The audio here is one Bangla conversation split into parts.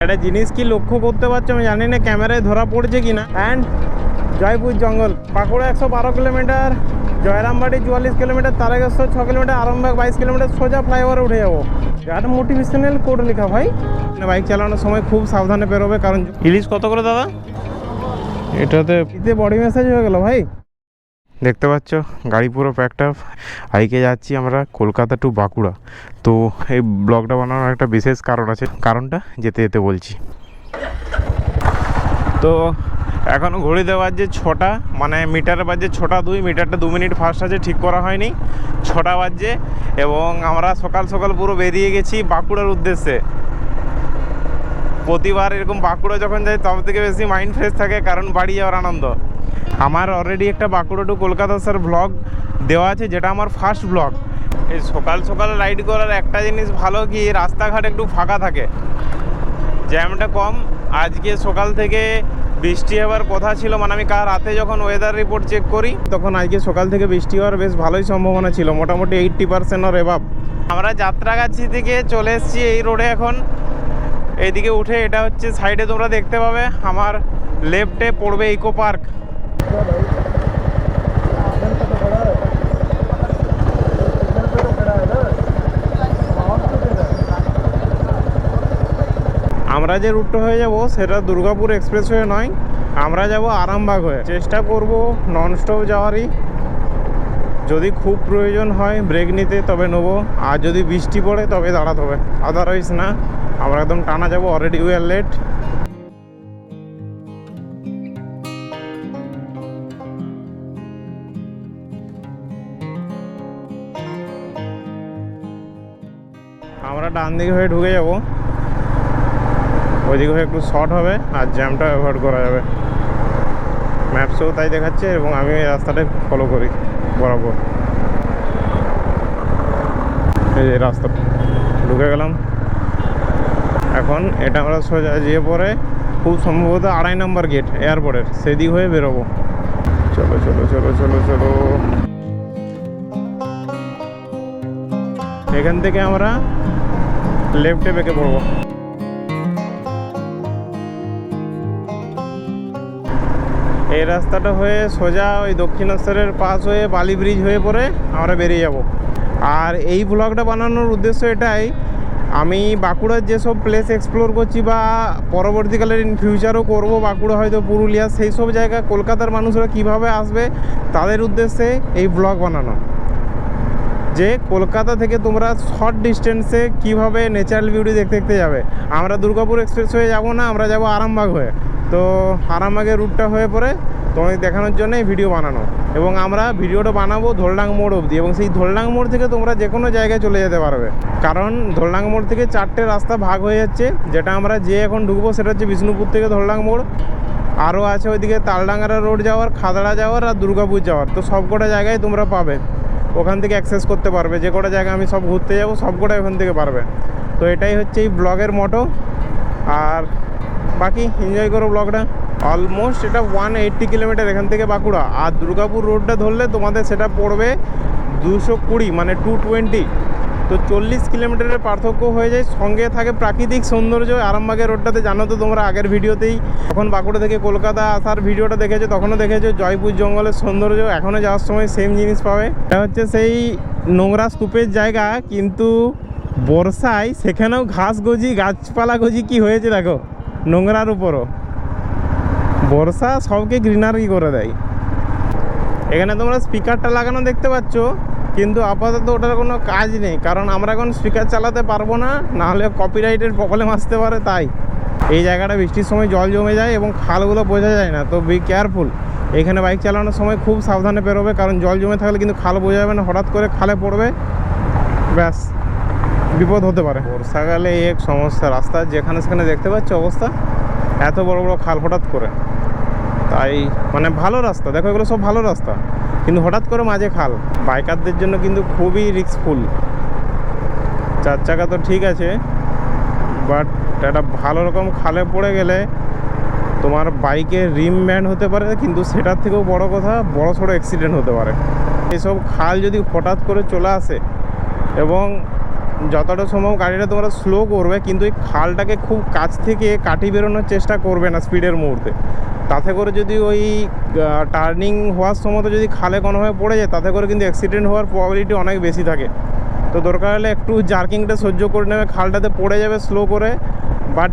একটা জিনিস কি লক্ষ্য করতে পারছো আমি জানি না ক্যামেরায় ধরা পড়ছে কিনা। অ্যান্ড জয়পুর জঙ্গল, Bankura 112 kilometre, Jayrambati 44 kilometre, Tarakeswar 6 kilometre, Arambagh 22 kilometre, সোজা ফ্লাইওভারে উঠে যাবো। একটা মোটিভেশনাল কোড লেখা ভাই। বাইক চালানোর সময় খুব সাবধানে বেরোবে, কারণ ইলিশ কত করে দাদা? এটাতে বডি ম্যাসাজ হয়ে গেল ভাই। দেখতে পাচ্ছ গাড়ি পুরো প্যাকড আপ। আইকে যাচ্ছি আমরা কলকাতা টু বাঁকুড়া। তো এই ব্লগটা বানানোর একটা বিশেষ কারণ আছে, কারণটা যেতে যেতে বলছি। তো এখনও ঘড়িতে বাজছে 6টা, মানে মিটারে বাজছে 6:02, মিটারটা 2 মিনিট ফাস্ট আছে, ঠিক করা হয়নি। 6টা বাজছে এবং আমরা সকাল সকাল পুরো বেরিয়ে গেছি বাঁকুড়ার উদ্দেশ্যে। প্রতিবার এরকম বাঁকুড়া যখন যাই তব থেকে বেশি মাইন্ড ফ্রেশ থাকে, কারণ বাড়ি যাওয়ার আনন্দ। আমার অলরেডি একটা Bankura to Kolkata sir blog দেওয়া আছে, যেটা আমার ফার্স্ট ব্লগ। এই সকাল সকাল রাইড করার একটা জিনিস ভালো কি, রাস্তাঘাট একটু ফাঁকা থাকে, জ্যামটা কম। আজকে সকাল থেকে বৃষ্টি হওয়ার কথা ছিল, মানে আমি কাল রাতে যখন ওয়েদার রিপোর্ট চেক করি তখন আজকে সকাল থেকে বৃষ্টি হওয়ার বেশ ভালোই সম্ভাবনা ছিল, মোটামুটি 80% অর এভাব। আমরা যাত্রাগাছি থেকে চলে এসেছি এই রোডে। এখন এইদিকে উঠে এটা হচ্ছে সাইডে তোমরা দেখতে পাবে, আমার লেফটে পড়বে ইকো পার্ক। আমরা যে রুটটা হয়ে যাব সেটা দুর্গাপুর এক্সপ্রেসওয়ে নয়, আমরা যাব আরামবাগ হয়ে। চেষ্টা করব ননস্টপ যাওয়ারই, যদি খুব প্রয়োজন হয় ব্রেক নিতে তবে নেবো, আর যদি বৃষ্টি পড়ে তবে দাঁড়াতে হবে, আদারওয়াইজ না। আমরা একদম টানা যাব, অলরেডি উই আর লেট। আমরা ডান দিকে হয়ে ঢুকে যাব, ওইদিকে হয়ে একটু শর্ট হবে আর জ্যামটা অ্যাভয়েড করা যাবে। ম্যাপসেও তাই দেখাচ্ছে এবং আমি এই রাস্তাটাই ফলো করি বরাবর। এই যে রাস্তা ঢুকে গেলাম। এখন এটা আমরা সোজা যেয়ে পরে খুব সম্ভবত 2.5 নম্বর গেট এয়ারপোর্টের, সেদিক হয়ে বেরোবো। চলো চলো চলো চলো চলো, এখান থেকে আমরা লেফটে বেঁকে পড়বো। এই রাস্তাটা হয়ে সোজা ওই দক্ষিণেশ্বরের পাশ হয়ে বালি ব্রিজ হয়ে পরে আমরা বেরিয়ে যাব। আর এই ব্লগটা বানানোর উদ্দেশ্য এটাই, আমি বাঁকুড়ার যেসব প্লেস এক্সপ্লোর করছি বা পরবর্তীকালে ইন ফিউচারও করবো, বাঁকুড়া হয়তো পুরুলিয়া, সেই সব জায়গা কলকাতার মানুষরা কিভাবে আসবে তাদের উদ্দেশ্যে এই ব্লগ বানানো। যে কলকাতা থেকে তোমরা শর্ট ডিস্টেন্সে কিভাবে ন্যাচারাল বিউটি দেখতে দেখতে যাবে। আমরা দুর্গাপুর এক্সপ্রেস হয়ে যাব না, আমরা যাব আরামবাগ হয়ে। তো আরামবাগের রুটটা হয়ে পরে তোমাকে দেখানোর জন্য এই ভিডিও বানানো, এবং আমরা ভিডিওটা বানাবো ধোলডাং মোড় অবধি, এবং সেই ধোলডাং মোড় থেকে তোমরা যে কোনো জায়গায় চলে যেতে পারবে, কারণ ধোলডাং মোড় থেকে 4টে রাস্তা ভাগ হয়ে যাচ্ছে। যেটা আমরা যে এখন ঢুকবো সেটা হচ্ছে বিষ্ণুপুর থেকে ধোলডাং মোড়, আরও আছে ওইদিকে তালডাঙ্গারা রোড যাওয়ার, খাদড়া যাওয়ার আর দুর্গাপুর যাওয়ার। তো সব কটা জায়গায় তোমরা পাবে, ওখান থেকে অ্যাক্সেস করতে পারবে। যে কটা জায়গা আমি সব ঘুরতে যাবো সব কটা ওখান থেকে পারবে। তো এটাই হচ্ছে এই ব্লগের মোটো। আর বাকি এনজয় করো ব্লগটা। অলমোস্ট এটা 180 কিলোমিটার এখান থেকে বাঁকুড়া, আর দুর্গাপুর রোডটা ধরলে তোমাদের সেটা পড়বে 220, মানে 220। তো 40 কিলোমিটারের পার্থক্য হয়ে যায়। সঙ্গে থাকে প্রাকৃতিক সৌন্দর্য। আরামবাগের রোডটাতে জানো তো তোমরা, আগের ভিডিওতেই যখন বাঁকুড়া থেকে কলকাতা আসার ভিডিওটা দেখেছো তখনও দেখেছো জয়পুর জঙ্গলের সৌন্দর্য। এখনও যাওয়ার সময় সেম জিনিস পাবে। এটা হচ্ছে সেই নোংরা স্তূপের জায়গা, কিন্তু বর্ষায় সেখানেও ঘাস গজি, গাছপালা গজি কি হয়েছে দেখো, নোংরার উপরও। বর্ষা সবকে গ্রিনারি করে দেয়। এখানে তোমরা স্পিকারটা লাগানো দেখতে পাচ্ছ, কিন্তু আপাতত ওটার কোনো কাজ নেই, কারণ আমরা এখন স্পিকার চালাতে পারবো না, নাহলে কপিরাইটের প্রবলেম আসতে পারে। তাই এই জায়গাটা বৃষ্টির সময় জল জমে যায় এবং খালগুলো বোঝা যায় না। তো বি কেয়ারফুল, এখানে বাইক চালানোর সময় খুব সাবধানে বেরোবে, কারণ জল জমে থাকলে কিন্তু খাল বোঝা যাবে না, হঠাৎ করে খালে পড়বে, ব্যাস বিপদ হতে পারে। বর্ষাকালে এক সমস্যা, রাস্তা যেখানে সেখানে দেখতে পাচ্ছ অবস্থা, এত বড় বড় খাল হঠাৎ করে। তাই মানে ভালো রাস্তা, দেখো এগুলো সব ভালো রাস্তা, কিন্তু হঠাৎ করে মাঝে খাল। বাইকারদের জন্য কিন্তু খুবই রিস্কফুল। 4 চাকা তো ঠিক আছে, বাট একটা ভালো রকম খালে পড়ে গেলে তোমার বাইকের রিম ব্যান্ড হতে পারে, কিন্তু সেটার থেকেও বড় কথা বড় সড়ো অ্যাক্সিডেন্ট হতে পারে। এইসব খাল যদি হঠাৎ করে চলে আসে এবং যতটা সম্ভব গাড়িটা তোমরা স্লো করবে, কিন্তু এই খালটাকে খুব কাছ থেকে কাটিয়ে বেরোনোর চেষ্টা করবে না স্পিডের মুহূর্তে। তাতে করে যদি ওই টার্নিং হওয়ার সময় যদি খালে কোনোভাবে পড়ে যায়, তাতে করে কিন্তু অ্যাক্সিডেন্ট হওয়ার প্রবাবিলিটি অনেক বেশি থাকে। তো দরকার হলে একটু জার্কিংটা সহ্য করে নেবে, খালটাতে পড়ে যাবে স্লো করে, বাট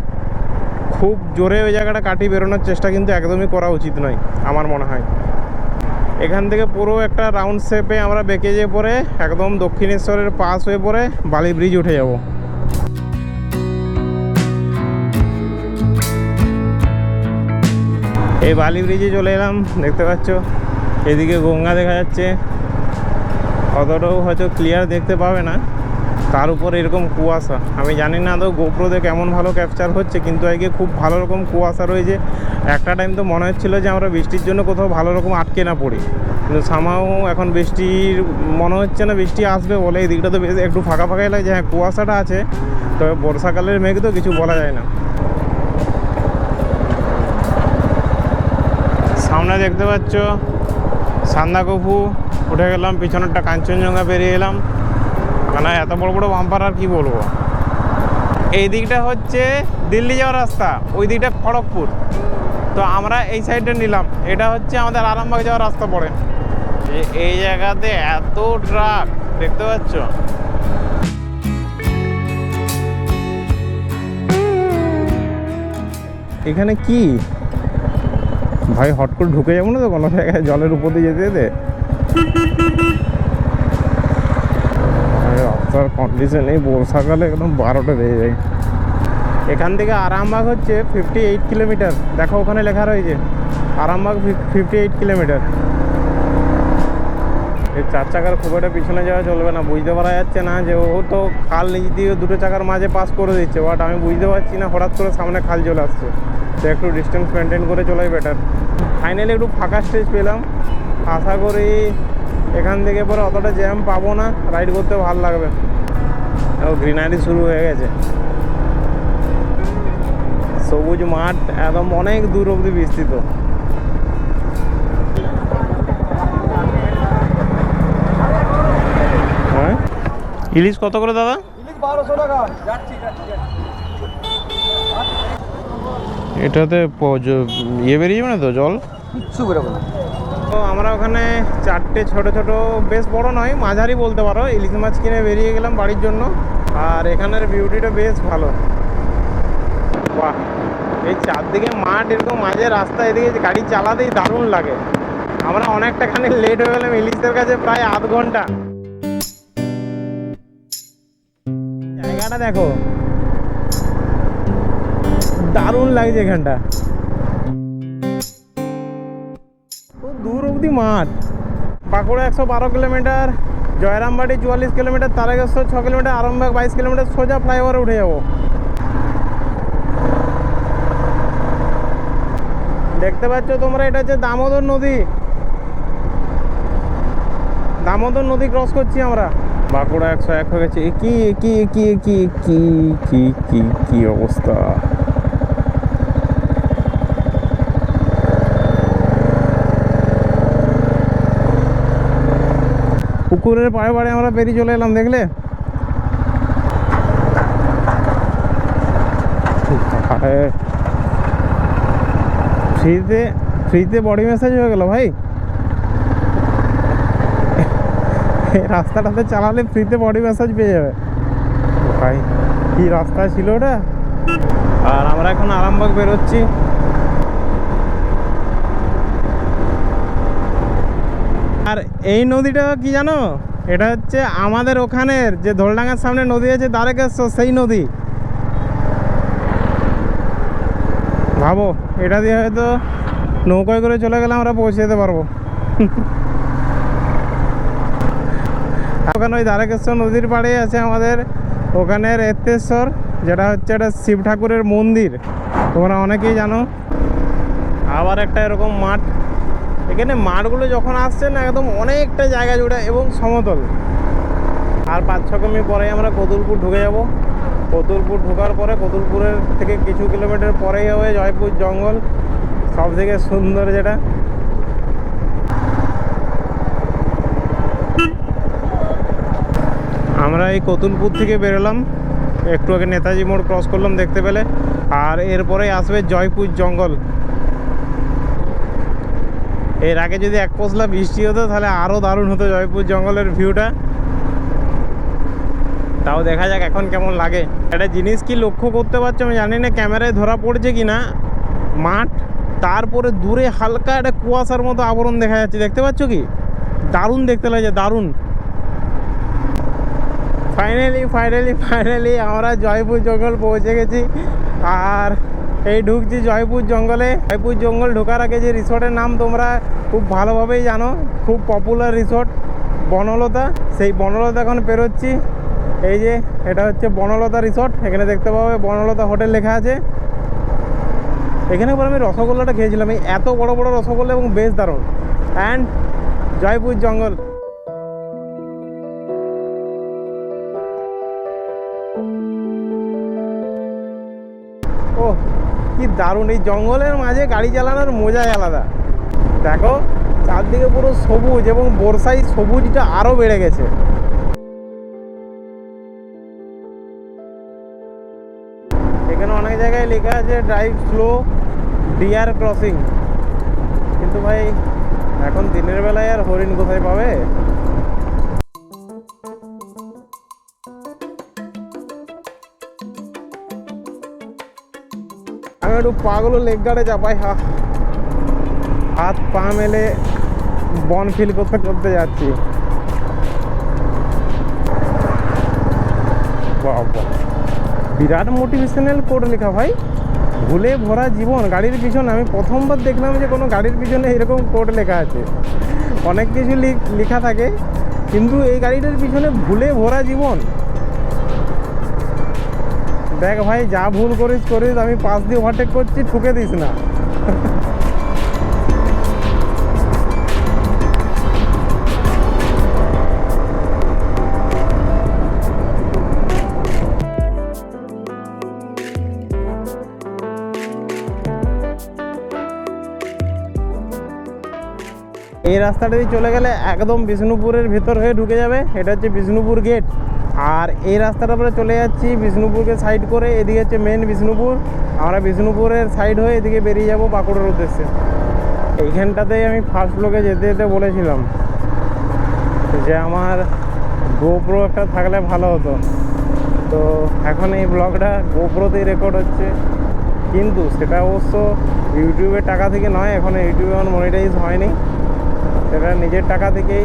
খুব জোরে ওই জায়গাটা কাটিয়ে বেরোনোর চেষ্টা কিন্তু একদমই করা উচিত নয় আমার মনে হয়। এখান থেকে পুরো একটা রাউন্ড শেপে আমরা বেঁকে যেয়ে পরে একদম দক্ষিণেশ্বরের পাস হয়ে পরে বালি ব্রিজ উঠে যাব। এই বালি ব্রিজে চলে এলাম, দেখতে পাচ্ছ এদিকে গঙ্গা দেখা যাচ্ছে, অতটাও হয়তো ক্লিয়ার দেখতে পাবে না, তার উপর এরকম কুয়াশা। আমি জানি না আদৌ গোপ্রোতে কেমন ভালো ক্যাপচার হচ্ছে, কিন্তু আজকে খুব ভালো রকম কুয়াশা রয়েছে। একটা টাইম তো মনে হচ্ছিলো যে আমরা বৃষ্টির জন্য কোথাও ভালো রকম আটকে না পড়ি, কিন্তু সামাও এখন বৃষ্টির মনে হচ্ছে না, বৃষ্টি আসবে বলে। এই দিকটা তো বেশ একটু ফাঁকা ফাঁকাই লাগছে। হ্যাঁ, কুয়াশাটা আছে, তবে বর্ষাকালের মেঘ তো কিছু বলা যায় না। সামনে দেখতে পাচ্ছ সান্দাকফু উঠে গেলাম, পিছনেরটা কাঞ্চনজঙ্ঘা পেরিয়ে এলাম। মানে এত বড় বড় বাম্পার আর কি বলবো। এই দিকটা হচ্ছে দিল্লি যাওয়ার রাস্তা, ওই দিকটা খড়গপুর। তো আমরা এই সাইডটা নিলাম, এটা হচ্ছে আমাদের আরামবাগ যাওয়ার রাস্তা পড়ে। এই জায়গাতে এত ট্রাক দেখতে পাচ্ছ। এখানে কি ভাই, হট করে ঢুকে যাবো না তো কোনো জায়গায় জলের উপর দিয়ে যেতে যেতে। রাস্তার কন্ডিশন এই বর্ষাকালে একদম 12টা বেজে যায়। এখান থেকে আরামবাগ হচ্ছে 58 কিলোমিটার। দেখো ওখানে লেখা রয়েছে আরামবাগ 58 কিলোমিটার। এই 4 চাকার খুব একটা পিছনে যাওয়া চলবে না, বুঝতে পারা যাচ্ছে না যে ও তো খাল নিচ দিয়ে 2টো চাকার মাঝে পাস করে দিচ্ছে, বাট আমি বুঝতে পারছি না হঠাৎ করে সামনে খাল চলে আসছে। তো একটু ডিস্টেন্স মেনটেন করে চলাই বেটার। ফাইনালি একটু ফাঁকা স্টেজ পেলাম, আশা করি এখান থেকে পরে অতটা জ্যাম পাবো না, রাইড করতে ভালো লাগবে। গ্রিনারি শুরু হয়ে গেছে, সবুজ মাঠ একদম অনেক দূর অবধি বিস্তৃত। হ্যাঁ, ইলিশ কত করে দাদা? ইলিশ 1200 টাকা। এটাতে ইয়ে বেরিয়ে যাবে না তো জল? কিচ্ছু বেরোবে না। তো আমরা ওখানে 4টে ছোট ছোট, বেশ বড় নয় মাঝারি বলতে পারো, ইলিশ মাছ কিনে বেরিয়ে গেলাম বাড়ির জন্য। আর এখানের বিউটিটা বেশ ভালো। বাহ, এই চারদিকে মাঠ, এরকম মাঝে রাস্তা, এদিকে গাড়ি চালাতেই দারুণ লাগে। আমরা অনেকটা খানি লেট হয়ে গেলাম ইলিশদের কাছে, প্রায় আধ ঘন্টা। জায়গাটা দেখো, দারুণ লাগছে এখানটা, দূর অবধি মাঠ। Bankura 112 kilometre, Jayrambati 44 kilometre, Tarakeswar 6 kilometre, Arambagh 22 kilometre, সোজা ফ্লাইওভারে উঠে যাবো। দেখতে পাচ্ছ তোমরা, এটা হচ্ছে দামোদর নদী। দামোদর নদী ক্রস করছি আমরা। বাঁকুড়া 101 হয়ে গেছে। কি কি কি কি কি কি কি কি অবস্থা। পুকুরের পাড়ে পাড়ে আমরা পেরিয়ে চলে এলাম, দেখলে? ফ্রিতে বডি ম্যাসাজ হয়ে গেল ভাই। এই রাস্তাটাতে চালালে ফ্রিতে বডি ম্যাসাজ পেয়ে যাবে ভাই। কি রাস্তা ছিল ওটা। আর আমরা এখন আরামবাগ বেরোচ্ছি। আর এই নদীটা কি জানো, এটা হচ্ছে আমাদের ওখানের যে ধোলডাঙ্গার সামনে নদী আছে দ্বারকেশ্বর, সেই নদী। ভাবো, এটা দিয়ে হয়তো নৌকায় করে চলে গেলে আমরা পৌঁছে যেতে পারবো। ওখানে ওই দ্বারকেশ্বর নদীর পাড়ে আছে আমাদের ওখানের এত্তেশ্বর, যেটা হচ্ছে একটা শিব ঠাকুরের মন্দির, তোমরা অনেকেই জানো। আবার একটা এরকম মাঠ। এখানে মাঠগুলো যখন আসছে না, একদম অনেকটা জায়গা জুড়ে এবং সমতল। আর 5-6 কিমি পরে আমরা কতুলপুর ঢুকে যাব। কতুলপুর ঢোকার পরে কতুলপুরের থেকে কিছু কিলোমিটার পরেই হবে জয়পুর জঙ্গল, সব থেকে সুন্দর যেটা। আমরা এই কতুলপুর থেকে বেরোলাম, একটু আগে নেতাজি মোড় ক্রস করলাম দেখতে পেলে, আর এরপরেই আসবে জয়পুর জঙ্গল। এর আগে যদি এক পশলা বৃষ্টি হতো তাহলে আরও দারুণ হতো জয়পুর জঙ্গলের ভিউটা। তাও দেখা যাক এখন কেমন লাগে। একটা জিনিস কি লক্ষ্য করতে পারছো আমি জানি না ক্যামেরায় ধরা পড়ছে কি না, মাঠ তারপরে দূরে হালকা একটা কুয়াশার মতো আবরণ দেখা যাচ্ছে, দেখতে পাচ্ছ কি? দারুণ দেখতে লাগছে, দারুণ। ফাইনালি আমরা জয়পুর জঙ্গল পৌঁছে গেছি। আর এই ঢুকছি জয়পুর জঙ্গলে। জয়পুর জঙ্গল ঢোকার আগে যে রিসর্টের নাম তোমরা খুব ভালোভাবেই জানো, খুব পপুলার রিসর্ট বনলতা। সেই বনলতা এখন পেরোচ্ছি। এই যে এটা হচ্ছে বনলতা রিসর্ট, এখানে দেখতে পাবে বনলতা হোটেল লেখা আছে। এখানে পর আমি রসগোল্লাটা খেয়েছিলাম, এই এত বড় বড় রসগোল্লা এবং বেশ দারুণ। অ্যান্ড জয়পুর জঙ্গল। ও কি দারুণ, এই জঙ্গলের মাঝে গাড়ি চালানোর মজাই আলাদা। দেখো চারদিকে পুরো সবুজ, এবং বর্ষায় সবুজটা আরও বেড়ে গেছে। এখানে অনেক জায়গায় লেখা আছে ড্রাইভ স্লো, ডিয়ার ক্রসিং, কিন্তু ভাই এখন দিনের বেলায় আর হরিণ কোথায় পাবে? আমি একটু পাগল লেক গার্ডে চাপাই, হাত পা মেলে বন ফিল করতে করতে যাচ্ছি। বাবা, বিরাট মোটিভেশনাল কোড লেখা ভাই, ভুলে ভরা জীবন গাড়ির পিছনে। আমি প্রথমবার দেখলাম যে কোনো গাড়ির পিছনে এরকম কোড লেখা আছে। অনেক কিছু লেখা থাকে, কিন্তু এই গাড়িটার পিছনে ভুলে ভরা জীবন। দেখ ভাই, যা ভুল করিস আমি পাশ দিয়ে ওভারটেক করছি, ঠুকে দিস না। এই রাস্তাটা দিয়ে চলে গেলে একদম বিষ্ণুপুরের ভিতর হয়ে ঢুকে যাবে। এটা হচ্ছে বিষ্ণুপুর গেট। আর এই রাস্তাটা আমরা চলে যাচ্ছি বিষ্ণুপুরকে সাইড করে, এদিকে হচ্ছে মেন বিষ্ণুপুর। আমরা বিষ্ণুপুরের সাইড হয়ে এদিকে বেরিয়ে যাব বাঁকুড়ার উদ্দেশ্যে। এইখানটাতেই আমি ফার্স্ট ব্লকে যেতে যেতে বলেছিলাম যে আমার গোপ্রো একটা থাকলে ভালো হতো। তো এখন এই ব্লগটা গোপ্রোতেই রেকর্ড হচ্ছে, কিন্তু সেটা অবশ্য ইউটিউবের টাকা থেকে নয়, এখন ইউটিউবে আমার মনিটাইজ হয়নি। সেটা নিজের টাকা থেকেই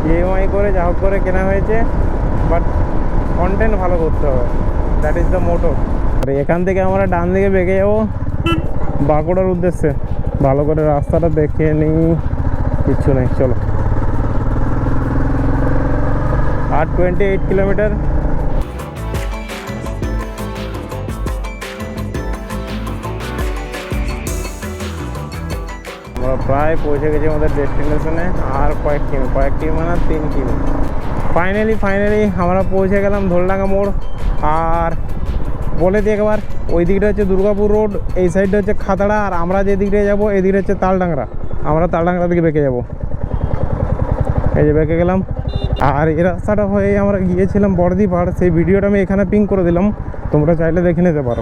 ইএমআই করে যা হোক করে কেনা হয়েছে, বাট কন্টেন্ট ভালো করতে হবে, দ্যাট ইজ দ্য মোটো। আর এখান থেকে আমরা ডান দিকে বেঁকে যাবো বাঁকুড়ার উদ্দেশ্যে। ভালো করে রাস্তাটা দেখে নিই, কিচ্ছু নেই, চলো। আর 28 কিলোমিটার। আমরা প্রায় পৌঁছে গেছি আমাদের ডেস্টিনেশনে। আর কয়েক কিমি মানে 3 কিমি। ফাইনালি আমরা পৌঁছে গেলাম ধোলডাঙ্গা মোড়। আর বলে দিই একবার, ওই দিকটা হচ্ছে দুর্গাপুর রোড, এই সাইডটা হচ্ছে খাতড়া, আর আমরা যে দিকটায় যাবো এই দিকটা হচ্ছে তালডাংরা। আমরা তালডাংরা দিকে বেঁকে যাব, এই যে বেঁকে গেলাম। আর এই রাস্তাটা হয়ে আমরা গিয়েছিলাম বড়দি পাহাড়, সেই ভিডিওটা আমি এখানে পিং করে দিলাম, তোমরা চাইলে দেখে নিতে পারো।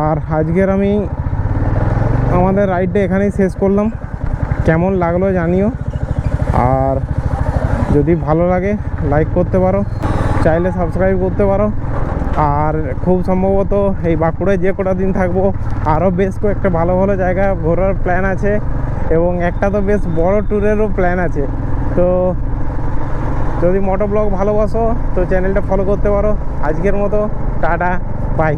আর আজকের আমি আমাদের রাইডটা এখানেই শেষ করলাম। কেমন লাগলো জানিও, আর যদি ভালো লাগে লাইক করতে পারো, চাইলে সাবস্ক্রাইব করতে পারো। আর খুব সম্ভবত এই বাঁকুড়ায় যে কটা দিন থাকবো আরও বেশ কয়েকটা ভালো ভালো জায়গা ঘোরার প্ল্যান আছে, এবং একটা তো বেশ বড় ট্যুরেরও প্ল্যান আছে। তো যদি মোটো ব্লগ ভালোবাসো তো চ্যানেলটা ফলো করতে পারো। আজকের মতো টাটা, বাই।